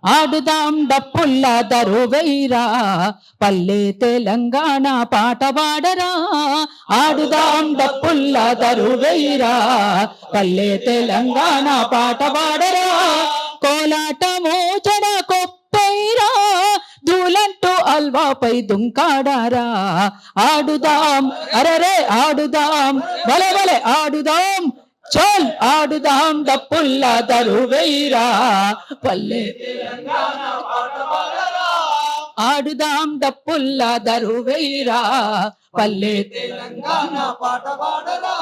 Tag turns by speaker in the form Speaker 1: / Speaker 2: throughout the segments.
Speaker 1: ఆడుదాం డప్పుల్ల దరువైరా, పల్లె తెలంగాణ పాట పాడరా. ఆడుదాం డప్పుల్ల దరువైరా, పల్లె తెలంగాణ పాట పాడరా. కోలాట మోచడ కొప్పైరా, దూలంటూ అల్వాపై దుంకాడారా. ఆడుదాం అరరే ఆడుదాం, బలే బలే ఆడుదాం, చల్ ఆడుదాం డప్పుల్ల దరువైరా, పల్లె తెలంగాణ పాట పాడరా. ఆడుదాం డప్పుల్ల దరువైరా, పల్లె తెలంగాణ పాట పాడరా.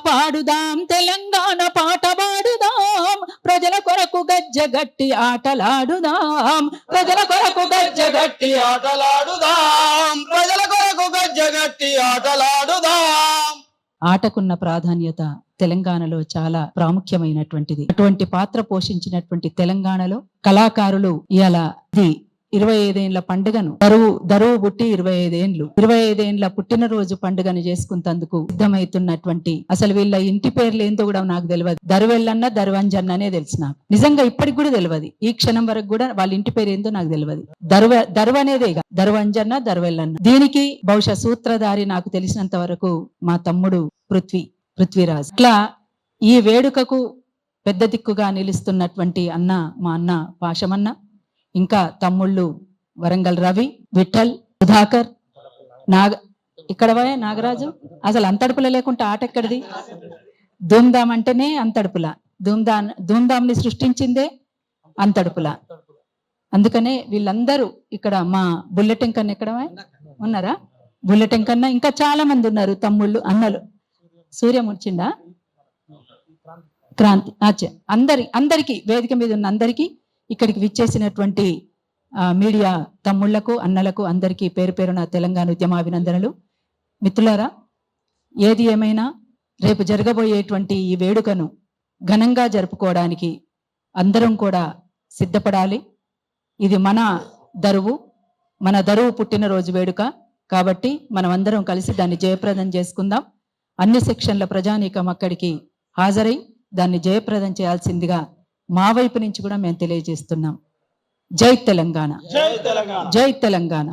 Speaker 1: పాడుదాం తెలంగాణ పాట పాడుదాం, ప్రజల కొరకు గజ్జగట్టి ఆటలాడుదాం. ప్రజల కొరకు గజ్జగట్టి ఆటలాడుదాం, ప్రజల కొరకు గజ్జగట్టి ఆటలాడుదాం. ఆటకున్న ప్రాధాన్యత తెలంగాణలో చాలా ప్రాముఖ్యమైనటువంటిది. అటువంటి పాత్ర పోషించినటువంటి తెలంగాణలో కళాకారులు ఇవాళ 25 ఏళ్ల పండుగను దరువు పుట్టి 25 ఏండ్లు 25 ఏండ్ల పుట్టినరోజు పండుగను చేసుకుంటందుకు సిద్ధమైతున్నటువంటి, అసలు వీళ్ళ ఇంటి పేర్లు ఏందో కూడా నాకు తెలియదు. దరువెల్లన్న దరువంజన్ననే తెలుసు నాకు. నిజంగా ఇప్పటికి కూడా తెలియదు. ఈ క్షణం వరకు కూడా వాళ్ళ ఇంటి పేరు ఏందో నాకు తెలియదు. దరువు అనేదే దరువంజన్న దరువెల్లన్న. దీనికి బహుశా సూత్రధారి నాకు తెలిసినంత వరకు మా తమ్ముడు పృథ్వీరాజ్. ఇట్లా ఈ వేడుకకు పెద్ద దిక్కుగా నిలుస్తున్నటువంటి అన్న మా అన్న పాషమన్న, ఇంకా తమ్ముళ్ళు వరంగల్ రవి, విఠల్, సుధాకర్, ఇక్కడ నాగరాజు. అసలు అంతడుపుల లేకుండా ఆట ఎక్కడిది? ధూమ్ధామ్ అంటేనే అంతడుపుల. ధూమ్ధామ్ని సృష్టించిందే అంతడుపుల. అందుకనే వీళ్ళందరూ ఇక్కడ మా బుల్లెటిన్ కన్నా ఎక్కడ ఉన్నారా? బుల్లెటిన్ కన్నా ఇంకా చాలా మంది ఉన్నారు తమ్ముళ్ళు అన్నలు. సూర్యం వచ్చిందా? క్రాంతి అందరికి వేదిక మీద ఉన్న అందరికీ, ఇక్కడికి విచ్చేసినటువంటి మీడియా తమ్ముళ్లకు అన్నలకు అందరికీ పేరు పేరున తెలంగాణ ఉద్యమ అభినందనలు. మిత్రులారా, ఏది ఏమైనా రేపు జరగబోయేటువంటి ఈ వేడుకను ఘనంగా జరుపుకోవడానికి అందరం కూడా సిద్ధపడాలి. ఇది మన దరువు పుట్టినరోజు వేడుక కాబట్టి మనం అందరం కలిసి దాన్ని జయప్రదం చేసుకుందాం. అన్ని సెక్షన్ల ప్రజానీకం అక్కడికి హాజరై దాన్ని జయప్రదం చేయాల్సిందిగా మా వైపు నుంచి కూడా మేము తెలియజేస్తున్నాం. జై తెలంగాణ, జై తెలంగాణ, జై తెలంగాణ.